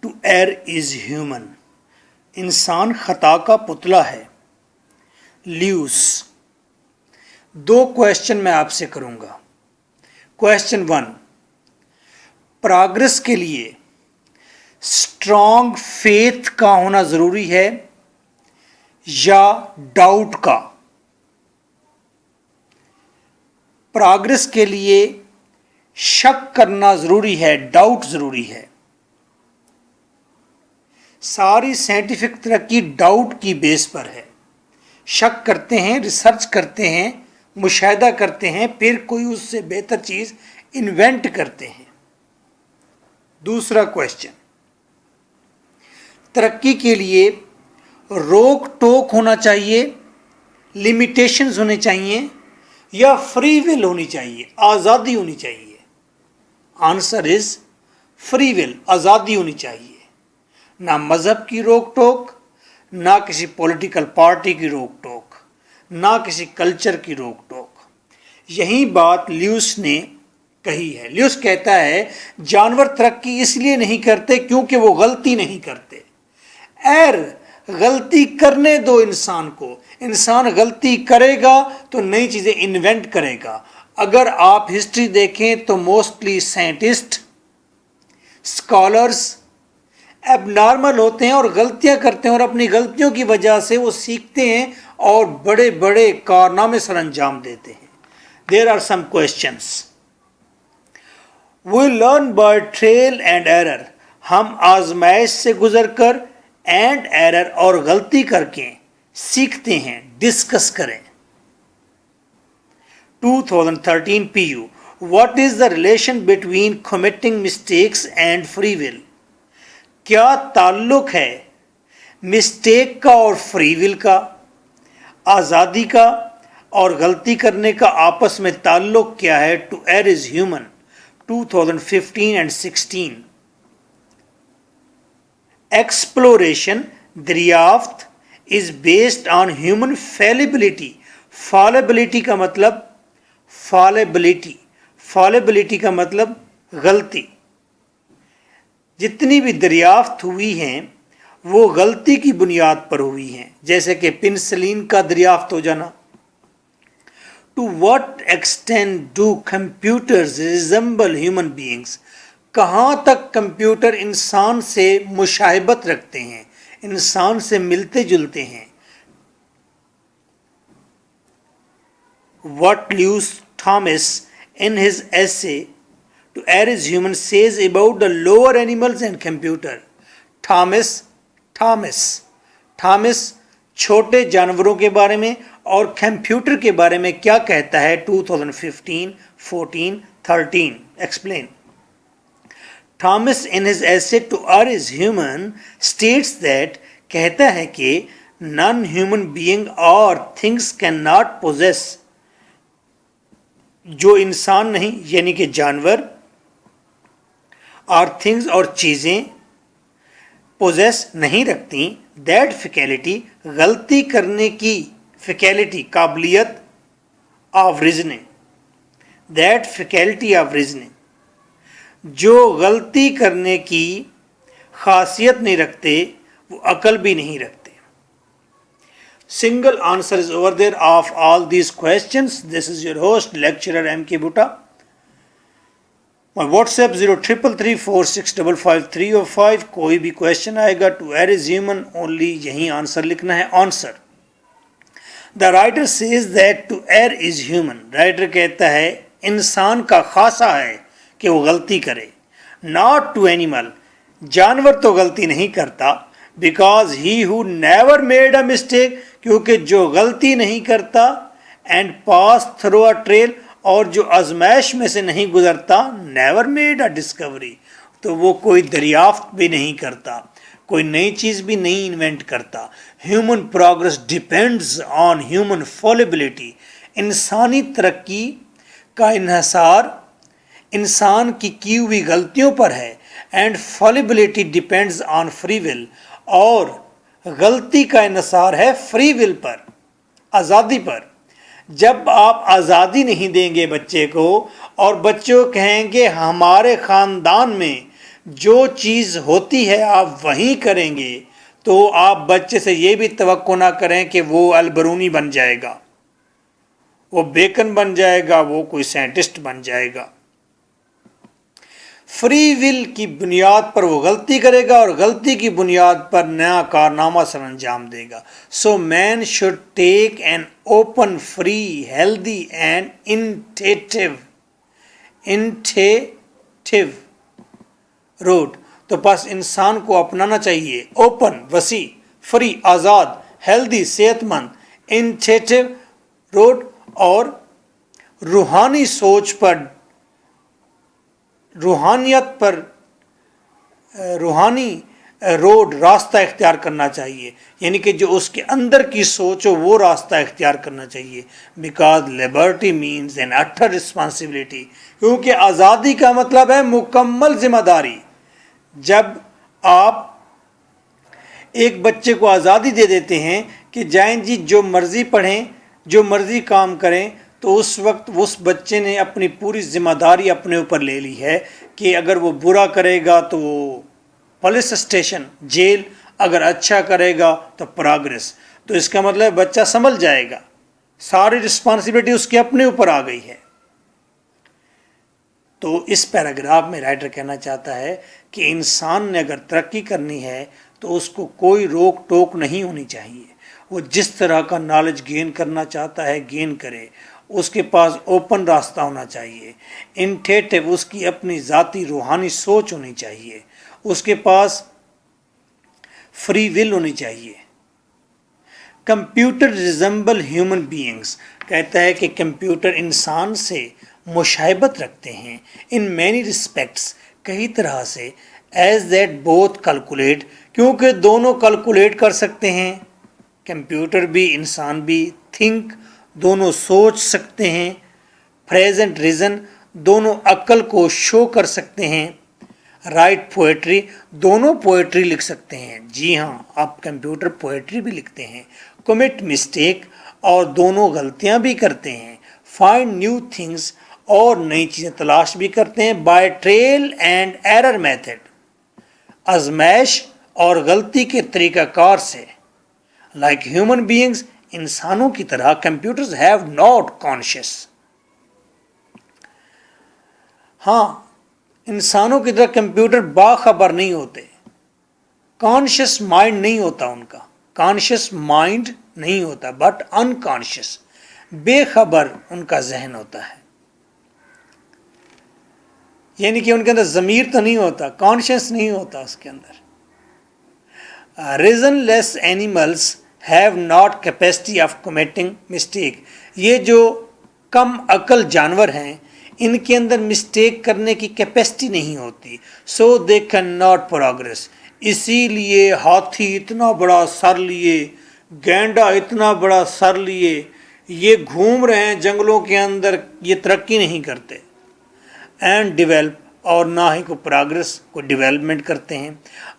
To err is human. انسان خطا کا پتلا ہے. لیوس. 2 کویشچن میں آپ سے کروں گا. کویشچن 1، پراگرس کے لیے اسٹرانگ فیتھ کا ہونا ضروری ہے یا ڈاؤٹ کا؟ پراگرس کے لیے شک کرنا ضروری ہے، ڈاؤٹ ضروری ہے؟ ساری سائنٹیفک ترقی ڈاؤٹ کی بیس پر ہے. شک کرتے ہیں، ریسرچ کرتے ہیں، مشاہدہ کرتے ہیں، پھر کوئی اس سے بہتر چیز انوینٹ کرتے ہیں. دوسرا کویشچن، ترقی کے لیے روک ٹوک ہونا چاہیے، لمیٹیشنز ہونے چاہیے، یا فری ول ہونی چاہیے، آزادی ہونی چاہیے؟ آنسر از فری ول، آزادی ہونی چاہیے. نہ مذہب کی روک ٹوک، نہ کسی پولیٹیکل پارٹی کی روک ٹوک، نہ کسی کلچر کی روک ٹوک. یہی بات لیوس نے کہی ہے. لیوس کہتا ہے جانور ترقی اس لیے نہیں کرتے کیونکہ وہ غلطی نہیں کرتے. غلطی کرنے دو انسان کو. انسان غلطی کرے گا تو نئی چیزیں انوینٹ کرے گا. اگر آپ ہسٹری دیکھیں تو موسٹلی سائنٹسٹ، اسکالرس اب نارمل ہوتے ہیں اور غلطیاں کرتے ہیں، اور اپنی غلطیوں کی وجہ سے وہ سیکھتے ہیں اور بڑے بڑے کارنامے سر انجام دیتے ہیں. There are some questions. We learn by trial and error. ہم آزمائش سے گزر کر اینڈ ایرر اور غلطی کر کے سیکھتے ہیں. ڈسکس کریں. 2013 PU. What is the relation between committing mistakes and free will? کیا تعلق ہے مسٹیک کا اور فری ول کا، آزادی کا اور غلطی کرنے کا؟ آپس میں تعلق کیا ہے؟ To err is human 2015 and 16. Exploration, دریافت، از بیسڈ آن ہیومن فیلیبلٹی. فالبلٹی کا مطلب فالبلٹی کا مطلب غلطی. جتنی بھی دریافت ہوئی ہیں وہ غلطی کی بنیاد پر ہوئی ہیں، جیسے کہ پنسلین کا دریافت ہو جانا. To what extent do computers resemble human beings? کہاں تک کمپیوٹر انسان سے مشابہت رکھتے ہیں، انسان سے ملتے جلتے ہیں؟ What Lewis Thomas in his essay To Err is Human says about the lower animals and computer. Thomas چھوٹے جانوروں کے بارے میں اور کمپیوٹر کے بارے میں کیا کہتا ہے؟ 2015, 14, 13. Explain. Thomas in his essay To Err is Human states that کہتا ہے کہ non-human being or things cannot possess. جو انسان نہیں یعنی کہ جانور، اور تھنگز اور چیزیں پوزیس نہیں رکھتی. دیٹ فیکلٹی، غلطی کرنے کی فیکلٹی، قابلیت of reasoning. That faculty of reasoning, جو غلطی کرنے کی خاصیت نہیں رکھتے وہ عقل بھی نہیں رکھتے. Single answer is over there of all these questions. This is your host, lecturer M.K. Butta. My WhatsApp 0333465535. کوئی بھی question آئے گا to err is human only یہی answer لکھنا ہے. Answer. The writer says that to err is human. Writer کہتا ہے انسان کا خاصہ ہے کہ وہ غلطی کرے. Not to animal. جانور تو غلطی نہیں کرتا. Because he who never made a mistake, کیونکہ جو غلطی نہیں کرتا and pass through a trail، اور جو آزمائش میں سے نہیں گزرتا never made a discovery، تو وہ کوئی دریافت بھی نہیں کرتا، کوئی نئی چیز بھی نہیں انوینٹ کرتا. Human progress depends on human fallibility. انسانی ترقی کا انحصار انسان کی ہوئی غلطیوں پر ہے. And fallibility depends on free will. اور غلطی کا انحصار ہے فری ول پر، آزادی پر. جب آپ آزادی نہیں دیں گے بچے کو، اور بچوں کہیں گے ہمارے خاندان میں جو چیز ہوتی ہے آپ وہیں کریں گے تو آپ بچے سے یہ بھی توقع نہ کریں کہ وہ البرونی بن جائے گا، وہ بیکن بن جائے گا، وہ کوئی سائنٹسٹ بن جائے گا۔ فری ول کی بنیاد پر وہ غلطی کرے گا اور غلطی کی بنیاد پر نیا کارنامہ سر انجام دے گا۔ So man should take an open, free, healthy and intuitive road. تو بس انسان کو اپنانا چاہیے اوپن، وسیع، فری، آزاد، ہیلدی، صحت مند، انٹیٹیو روڈ، اور روحانی سوچ پر، روحانیت پر، روحانی روڈ، راستہ اختیار کرنا چاہیے، یعنی کہ جو اس کے اندر کی سوچ ہو وہ راستہ اختیار کرنا چاہیے۔ Because liberty means an utter responsibility, کیونکہ آزادی کا مطلب ہے مکمل ذمہ داری۔ جب آپ ایک بچے کو آزادی دے دیتے ہیں کہ جائیں جی جو مرضی پڑھیں، جو مرضی کام کریں، تو اس وقت اس بچے نے اپنی پوری ذمہ داری اپنے اوپر لے لی ہے کہ اگر وہ برا کرے گا تو وہ پولیس اسٹیشن، جیل، اگر اچھا کرے گا تو پراگریس۔ تو اس کا مطلب بچہ سنبھل جائے گا، ساری رسپانسبلٹی اس کے اپنے اوپر آ گئی ہے۔ تو اس پیراگراف میں رائٹر کہنا چاہتا ہے کہ انسان نے اگر ترقی کرنی ہے تو اس کو کوئی روک ٹوک نہیں ہونی چاہیے، وہ جس طرح کا نالج گین کرنا چاہتا ہے گین کرے، اس کے پاس اوپن راستہ ہونا چاہیے، انٹیٹیو اس کی اپنی ذاتی روحانی سوچ ہونی چاہیے، اس کے پاس فری ول ہونی چاہیے۔ کمپیوٹر ریزمبل ہیومن بینگس، کہتا ہے کہ کمپیوٹر انسان سے مشابہت رکھتے ہیں، ان مینی رسپیکٹس، کئی طرح سے، ایز دیٹ بوتھ کیلکولیٹ، کیونکہ دونوں کیلکولیٹ کر سکتے ہیں، کمپیوٹر بھی انسان بھی، تھنک دونوں سوچ سکتے ہیں، پریزنٹ ریزن دونوں عقل کو شو کر سکتے ہیں، رائٹ پوئٹری دونوں پوئٹری لکھ سکتے ہیں، جی ہاں آپ کمپیوٹر پوئٹری بھی لکھتے ہیں، کمٹ مسٹیک اور دونوں غلطیاں بھی کرتے ہیں، فائنڈ نیو تھنگس اور نئی چیزیں تلاش بھی کرتے ہیں، by trial and error method آزمائش اور غلطی کے طریقہ کار سے، لائک ہیومن بینگز انسانوں کی طرح کمپیوٹرز ہیو ناٹ کانشیس، ہاں انسانوں کی طرح کمپیوٹر باخبر نہیں ہوتے، کانشیس مائنڈ نہیں ہوتا ان کا، کانشیس مائنڈ نہیں ہوتا بٹ انکانشیس، بے خبر ان کا ذہن ہوتا ہے، یعنی کہ ان کے اندر ضمیر تو نہیں ہوتا، کانشیس نہیں ہوتا اس کے اندر۔ Reasonless animals have not capacity of committing mistake, یہ جو کم عقل جانور ہیں ان کے اندر مسٹیک کرنے کی کیپیسٹی نہیں ہوتی، سو دے کین ناٹ پروگریس، اسی لیے ہاتھی اتنا بڑا سر لیے، گینڈا اتنا بڑا سر لیے، یہ گھوم رہے ہیں جنگلوں کے اندر، یہ ترقی نہیں کرتے، اینڈ ڈیولپ اور نہ ہی کو پروگرس کو ڈیولپمنٹ کرتے ہیں،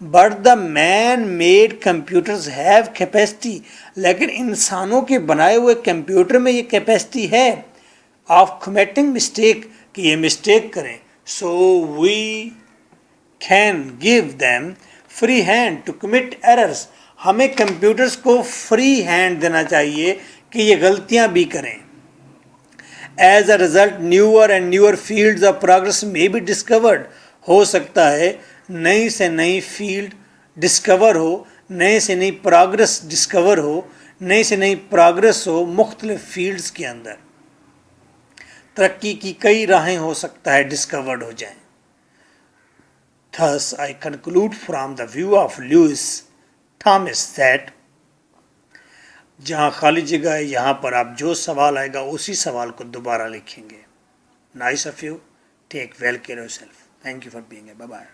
but the man made computers have capacity, لیکن انسانوں کے بنائے ہوئے کمپیوٹر میں یہ کیپیسٹی ہے آف کمیٹنگ مسٹیک، کہ یہ مسٹیک کریں، so we can give them free hand to commit errors, ہمیں کمپیوٹرز کو فری ہینڈ دینا چاہیے کہ یہ غلطیاں بھی کریں۔ As a result newer and newer fields of progress میں بھی ڈسکورڈ، ہو سکتا ہے نئی سے نئی فیلڈ ڈسکور ہو، نئے سے نئی پروگرس ڈسکور ہو، نئی سے نئی پروگرس ہو مختلف فیلڈز کے اندر، ترقی کی کئی راہیں ہو سکتا ہے ڈسکورڈ ہو جائیں۔ Thus I conclude from the view of Lewis Thomas that جہاں خالی جگہ ہے یہاں پر آپ جو سوال آئے گا اسی سوال کو دوبارہ لکھیں گے۔ Nice of you. Take well care of yourself. Thank you for being here. Bye bye.